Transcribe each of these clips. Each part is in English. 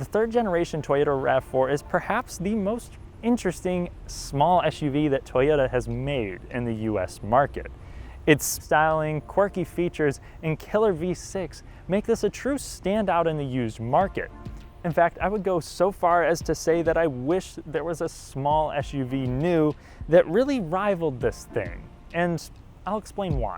The third generation Toyota RAV4 is perhaps the most interesting small SUV that Toyota has made in the US market. Its styling, quirky features, and killer V6 make this a true standout in the used market. In fact, I would go so far as to say that I wish there was a small SUV new that really rivaled this thing, and I'll explain why.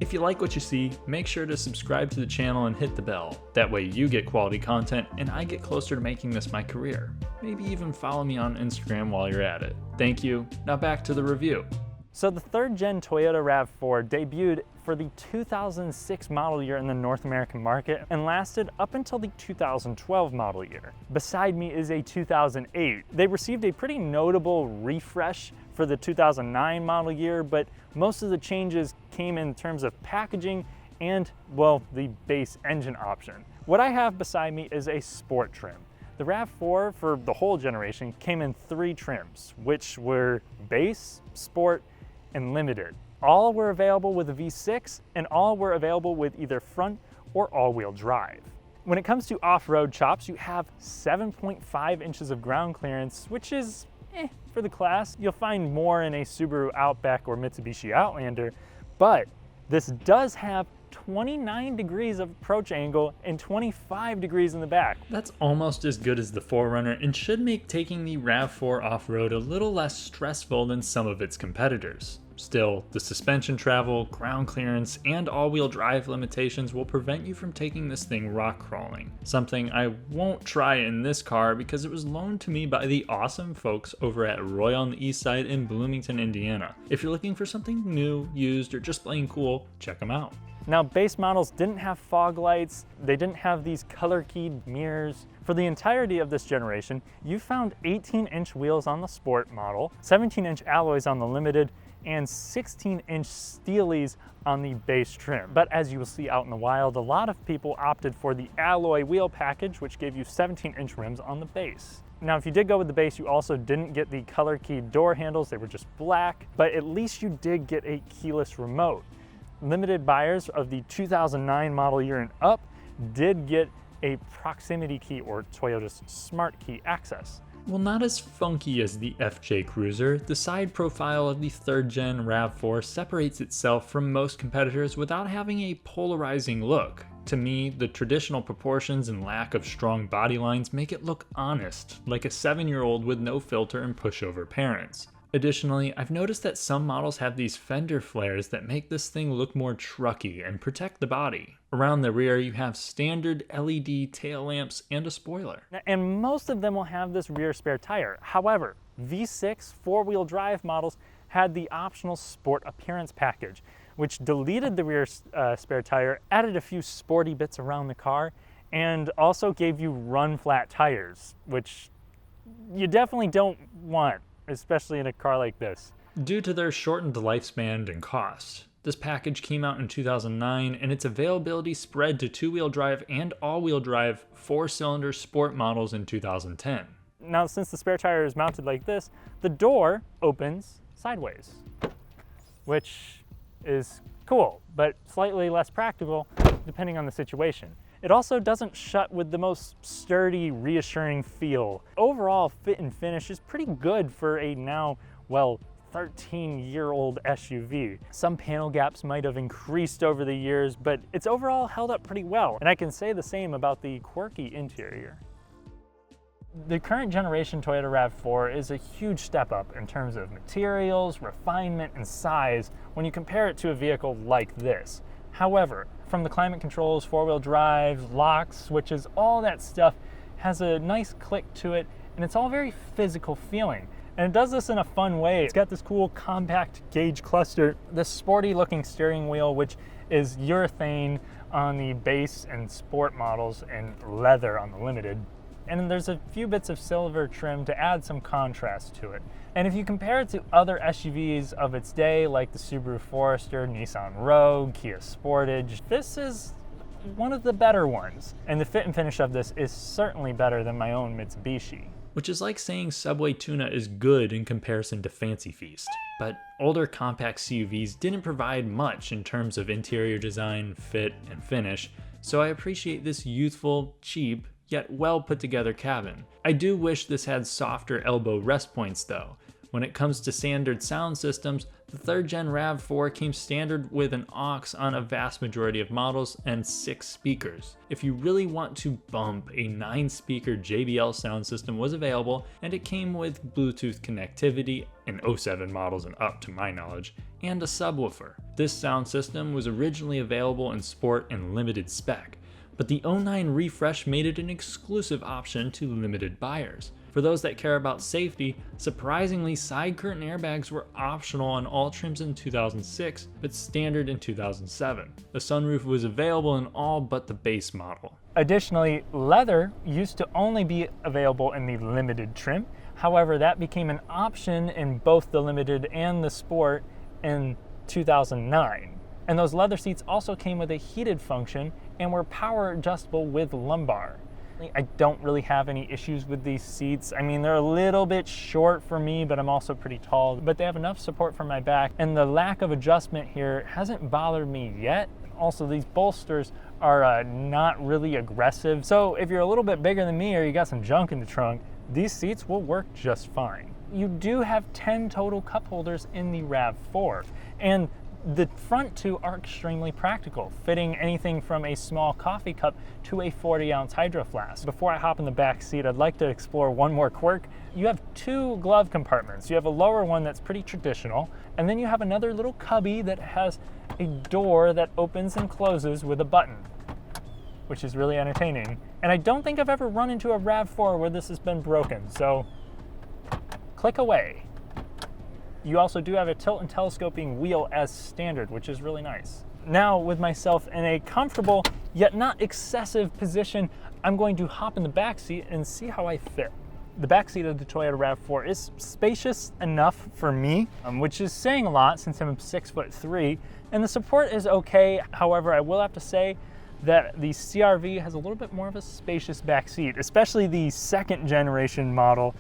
If you like what you see, make sure to subscribe to the channel and hit the bell. That way you get quality content and I get closer to making this my career. Maybe even follow me on Instagram while you're at it. Thank you. Now back to the review. So the third gen Toyota RAV4 debuted for the 2006 model year in the North American market and lasted up until the 2012 model year. Beside me is a 2008. They received a pretty notable refresh for the 2009 model year, but most of the changes came in terms of packaging and, well, the base engine option. What I have beside me is a sport trim. The RAV4 for the whole generation came in 3 trims, which were base, sport, and limited. All were available with a V6 and all were available with either front or all-wheel drive. When it comes to off-road chops, you have 7.5 inches of ground clearance, which is for the class. You'll find more in a Subaru Outback or Mitsubishi Outlander, but this does have 29 degrees of approach angle and 25 degrees in the back. That's almost as good as the 4Runner and should make taking the RAV4 off-road a little less stressful than some of its competitors. Still, the suspension travel, ground clearance, and all-wheel drive limitations will prevent you from taking this thing rock crawling. Something I won't try in this car because it was loaned to me by the awesome folks over at Roy on the Eastside in Bloomington, Indiana. If you're looking for something new, used, or just plain cool, check them out. Now, base models didn't have fog lights, they didn't have these color-keyed mirrors. For the entirety of this generation, you found 18-inch wheels on the Sport model, 17-inch alloys on the Limited, and 16-inch steelies on the base trim. But as you will see out in the wild, a lot of people opted for the alloy wheel package, which gave you 17-inch rims on the base. Now, if you did go with the base, you also didn't get the color-keyed door handles, they were just black, but at least you did get a keyless remote. Limited buyers of the 2009 model year and up did get a proximity key or Toyota's smart key access. While not as funky as the FJ Cruiser, the side profile of the 3rd gen RAV4 separates itself from most competitors without having a polarizing look. To me, the traditional proportions and lack of strong body lines make it look honest, like a 7-year-old with no filter and pushover parents. Additionally, I've noticed that some models have these fender flares that make this thing look more trucky and protect the body. Around the rear, you have standard LED tail lamps and a spoiler. And most of them will have this rear spare tire. However, V6 4-wheel drive models had the optional Sport Appearance package, which deleted the rear spare tire, added a few sporty bits around the car, and also gave you run-flat tires, which you definitely don't want, especially in a car like this. Due to their shortened lifespan and cost. This package came out in 2009 and its availability spread to 2-wheel drive and all-wheel drive 4-cylinder sport models in 2010. Now, since the spare tire is mounted like this, the door opens sideways, which is cool, but slightly less practical depending on the situation. It also doesn't shut with the most sturdy, reassuring feel. Overall fit and finish is pretty good for a now, well, 13-year-old SUV. Some panel gaps might have increased over the years, but it's overall held up pretty well. And I can say the same about the quirky interior. The current generation Toyota RAV4 is a huge step up in terms of materials, refinement, and size when you compare it to a vehicle like this. However, from the climate controls, 4-wheel drive, locks, switches, all that stuff has a nice click to it, and it's all very physical feeling. And it does this in a fun way. It's got this cool compact gauge cluster, this sporty looking steering wheel, which is urethane on the base and sport models and leather on the Limited. And then there's a few bits of silver trim to add some contrast to it. And if you compare it to other SUVs of its day, like the Subaru Forester, Nissan Rogue, Kia Sportage, this is one of the better ones. And the fit and finish of this is certainly better than my own Mitsubishi. Which is like saying Subway tuna is good in comparison to Fancy Feast. But older compact CUVs didn't provide much in terms of interior design, fit, and finish, so I appreciate this youthful, cheap, yet well put together cabin. I do wish this had softer elbow rest points though. When it comes to standard sound systems, the 3rd gen RAV4 came standard with an aux on a vast majority of models and 6 speakers. If you really want to bump, a 9-speaker JBL sound system was available, and it came with Bluetooth connectivity in 07 models and up to my knowledge, and a subwoofer. This sound system was originally available in sport and limited spec, but the 09 refresh made it an exclusive option to limited buyers. For those that care about safety, surprisingly, side curtain airbags were optional on all trims in 2006, but standard in 2007. The sunroof was available in all but the base model. Additionally, leather used to only be available in the limited trim. However, that became an option in both the limited and the sport in 2009. And those leather seats also came with a heated function and were power adjustable with lumbar. I don't really have any issues with these seats. I mean, they're a little bit short for me, but I'm also pretty tall, but they have enough support for my back, and the lack of adjustment here hasn't bothered me yet. Also, these bolsters are not really aggressive, so if you're a little bit bigger than me or you got some junk in the trunk, these seats will work just fine. You do have 10 total cup holders in the RAV4, and the front 2 are extremely practical, fitting anything from a small coffee cup to a 40-ounce hydro flask. Before I hop in the back seat, I'd like to explore one more quirk. You have 2 glove compartments. You have a lower one that's pretty traditional, and then you have another little cubby that has a door that opens and closes with a button, which is really entertaining. And I don't think I've ever run into a RAV4 where this has been broken, so click away. You also do have a tilt and telescoping wheel as standard, which is really nice. Now, with myself in a comfortable yet not excessive position, I'm going to hop in the back seat and see how I fit. The back seat of the Toyota RAV4 is spacious enough for me, which is saying a lot since I'm 6'3", and the support is okay. However, I will have to say that the CR-V has a little bit more of a spacious back seat, especially the 2nd generation model,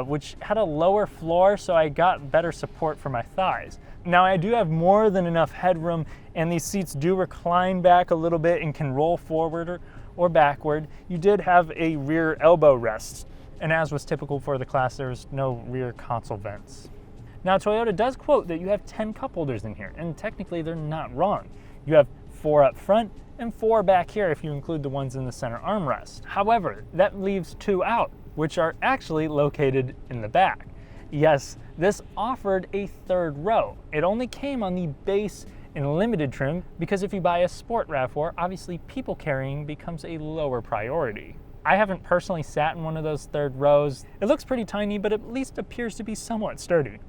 which had a lower floor, so I got better support for my thighs. Now, I do have more than enough headroom, and these seats do recline back a little bit and can roll forward or backward. You did have a rear elbow rest, and as was typical for the class, there's no rear console vents. Now, Toyota does quote that you have 10 cup holders in here, and technically they're not wrong. You have 4 up front and 4 back here if you include the ones in the center armrest. However, that leaves 2 out, which are actually located in the back. Yes, this offered a 3rd row. It only came on the base and limited trim because if you buy a Sport RAV4, obviously people carrying becomes a lower priority. I haven't personally sat in one of those 3rd rows. It looks pretty tiny, but at least appears to be somewhat sturdy.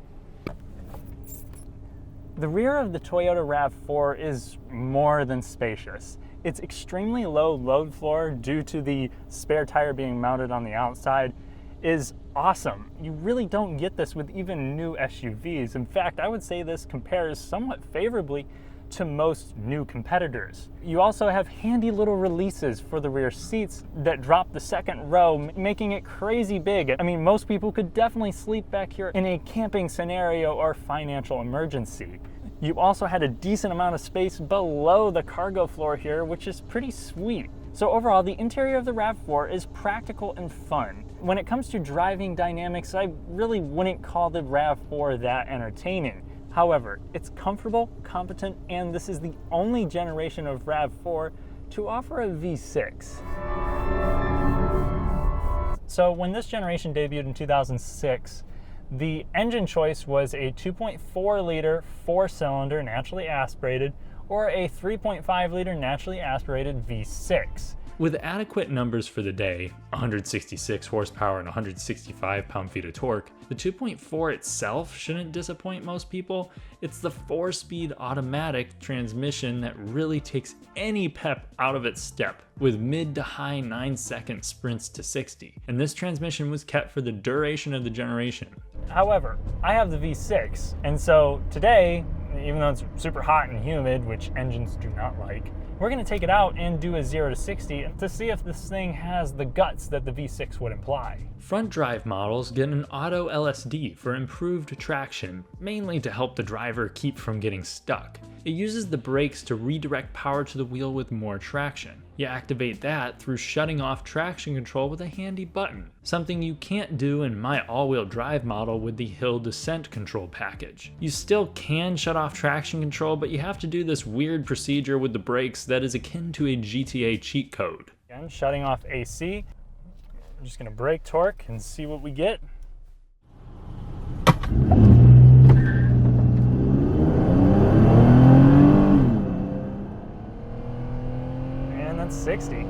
The rear of the Toyota RAV4 is more than spacious. It's extremely low load floor due to the spare tire being mounted on the outside is awesome. You really don't get this with even new SUVs. In fact, I would say this compares somewhat favorably to most new competitors. You also have handy little releases for the rear seats that drop the 2nd row, making it crazy big. I mean, most people could definitely sleep back here in a camping scenario or financial emergency. You also had a decent amount of space below the cargo floor here, which is pretty sweet. So overall, the interior of the RAV4 is practical and fun. When it comes to driving dynamics, I really wouldn't call the RAV4 that entertaining. However, it's comfortable, competent, and this is the only generation of RAV4 to offer a V6. So when this generation debuted in 2006, the engine choice was a 2.4 liter 4-cylinder naturally aspirated or a 3.5 liter naturally aspirated V6. With adequate numbers for the day, 166 horsepower and 165 pound-feet of torque, the 2.4 itself shouldn't disappoint most people. It's the 4-speed automatic transmission that really takes any pep out of its step, with mid to high 9-second sprints to 60. And this transmission was kept for the duration of the generation. However, I have the V6, and so today, even though it's super hot and humid, which engines do not like, we're gonna take it out and do a 0 to 60 to see if this thing has the guts that the V6 would imply. Front drive models get an auto LSD for improved traction, mainly to help the driver keep from getting stuck. It uses the brakes to redirect power to the wheel with more traction. You activate that through shutting off traction control with a handy button, something you can't do in my all-wheel drive model with the hill descent control package. You still can shut off traction control, but you have to do this weird procedure with the brakes that is akin to a GTA cheat code. Again, shutting off AC. I'm just gonna brake torque and see what we get. And that's 60.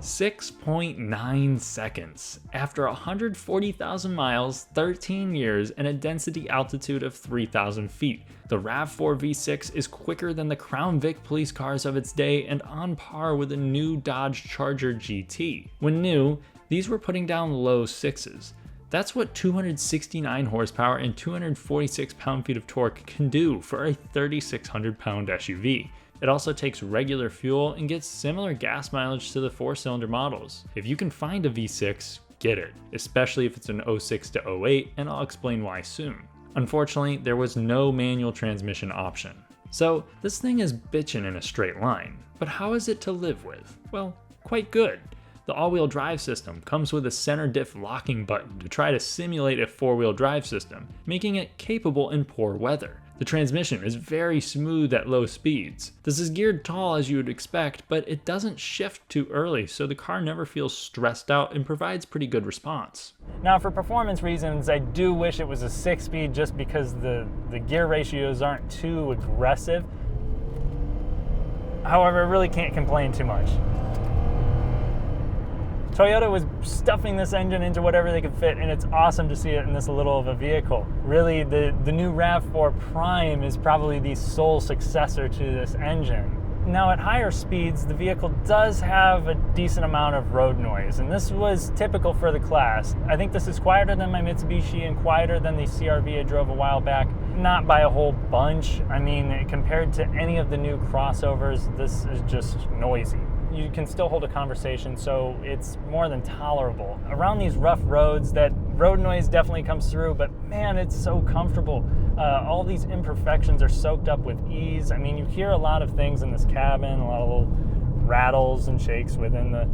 6.9 seconds. After 140,000 miles, 13 years, and a density altitude of 3,000 feet, the RAV4 V6 is quicker than the Crown Vic police cars of its day and on par with a new Dodge Charger GT. When new, these were putting down low sixes. That's what 269 horsepower and 246 pound-feet of torque can do for a 3,600 pound SUV. It also takes regular fuel and gets similar gas mileage to the 4-cylinder models. If you can find a V6, get it, especially if it's an 06 to 08, and I'll explain why soon. Unfortunately, there was no manual transmission option. So this thing is bitchin' in a straight line. But how is it to live with? Well, quite good. The all-wheel drive system comes with a center diff locking button to try to simulate a 4-wheel drive system, making it capable in poor weather. The transmission is very smooth at low speeds. This is geared tall as you would expect, but it doesn't shift too early, so the car never feels stressed out and provides pretty good response. Now for performance reasons, I do wish it was a 6-speed just because the gear ratios aren't too aggressive. However, I really can't complain too much. Toyota was stuffing this engine into whatever they could fit, and it's awesome to see it in this little of a vehicle. Really, the new RAV4 Prime is probably the sole successor to this engine. Now at higher speeds, the vehicle does have a decent amount of road noise, and this was typical for the class. I think this is quieter than my Mitsubishi and quieter than the CR-V I drove a while back. Not by a whole bunch. I mean, compared to any of the new crossovers, this is just noisy. You can still hold a conversation, so it's more than tolerable. Around these rough roads, that road noise definitely comes through, but man, it's so comfortable. All these imperfections are soaked up with ease. I mean, you hear a lot of things in this cabin, a lot of little rattles and shakes within the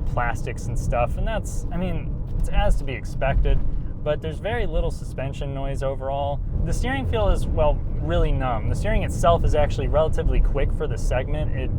plastics and stuff, and that's, I mean, it's as to be expected, but there's very little suspension noise overall. The steering feel is, well, really numb. The steering itself is actually relatively quick for the segment. It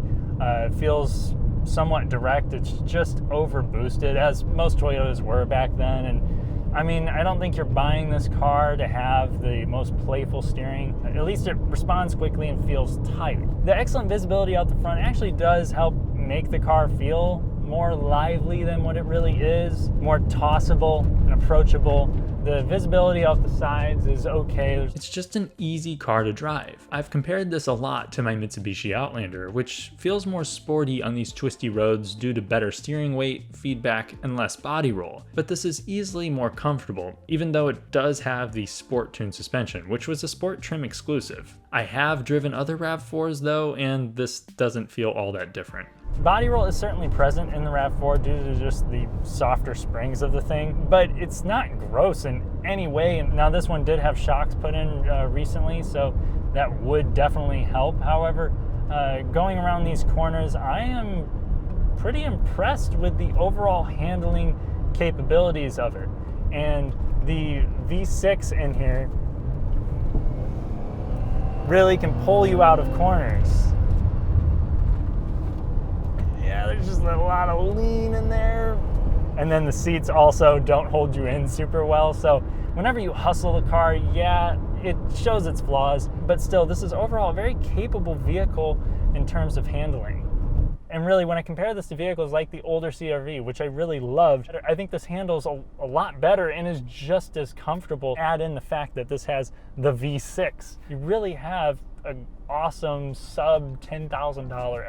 feels somewhat direct. It's just over boosted, as most Toyotas were back then. And I mean, I don't think you're buying this car to have the most playful steering. At least it responds quickly and feels tight. The excellent visibility out the front actually does help make the car feel more lively than what it really is, more tossable and approachable. The visibility off the sides is okay. It's just an easy car to drive. I've compared this a lot to my Mitsubishi Outlander, which feels more sporty on these twisty roads due to better steering weight, feedback, and less body roll. But this is easily more comfortable, even though it does have the Sport Tune suspension, which was a Sport trim exclusive. I have driven other RAV4s though, and this doesn't feel all that different. Body roll is certainly present in the RAV4 due to just the softer springs of the thing, but it's not gross in any way. Now this one did have shocks put in recently, so that would definitely help. However, going around these corners, I am pretty impressed with the overall handling capabilities of it. And the V6 in here really can pull you out of corners. Yeah, there's just a lot of lean in there. And then the seats also don't hold you in super well. So whenever you hustle the car, yeah, it shows its flaws, but still, this is overall a very capable vehicle in terms of handling. And really, when I compare this to vehicles like the older CR-V, which I really loved, I think this handles a lot better and is just as comfortable. Add in the fact that this has the V6. You really have an awesome sub $10,000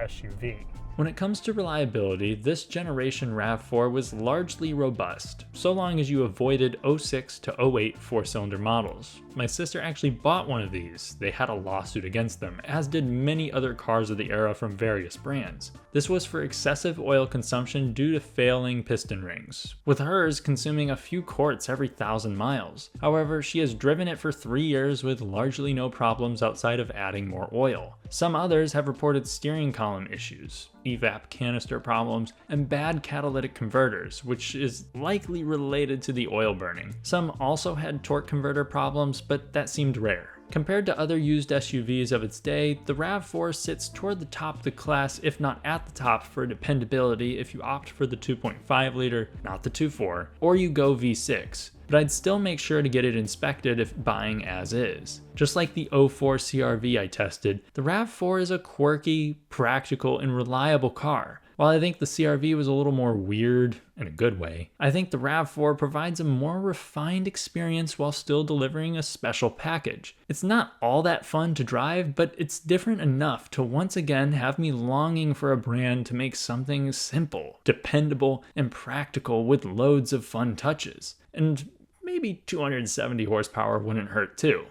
SUV. When it comes to reliability, this generation RAV4 was largely robust, so long as you avoided 06 to 08 four-cylinder models. My sister actually bought one of these. They had a lawsuit against them, as did many other cars of the era from various brands. This was for excessive oil consumption due to failing piston rings, with hers consuming a few quarts every 1,000 miles. However, she has driven it for 3 years with largely no problems outside of adding more oil. Some others have reported steering column issues, evap canister problems, and bad catalytic converters, which is likely related to the oil burning. Some also had torque converter problems, but that seemed rare. Compared to other used SUVs of its day, the RAV4 sits toward the top of the class, if not at the top, for dependability if you opt for the 2.5 liter, not the 2.4, or you go V6. But I'd still make sure to get it inspected if buying as is. Just like the 04 CR-V I tested, the RAV4 is a quirky, practical, and reliable car. While I think the CR-V was a little more weird, in a good way, I think the RAV4 provides a more refined experience while still delivering a special package. It's not all that fun to drive, but it's different enough to once again have me longing for a brand to make something simple, dependable, and practical with loads of fun touches. And maybe 270 horsepower wouldn't hurt too.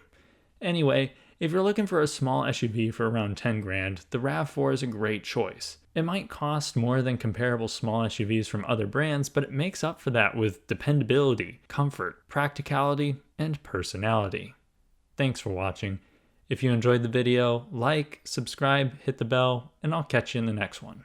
Anyway, if you're looking for a small SUV for around 10 grand, the RAV4 is a great choice. It might cost more than comparable small SUVs from other brands, but it makes up for that with dependability, comfort, practicality, and personality. Thanks for watching. If you enjoyed the video, like, subscribe, hit the bell, and I'll catch you in the next one.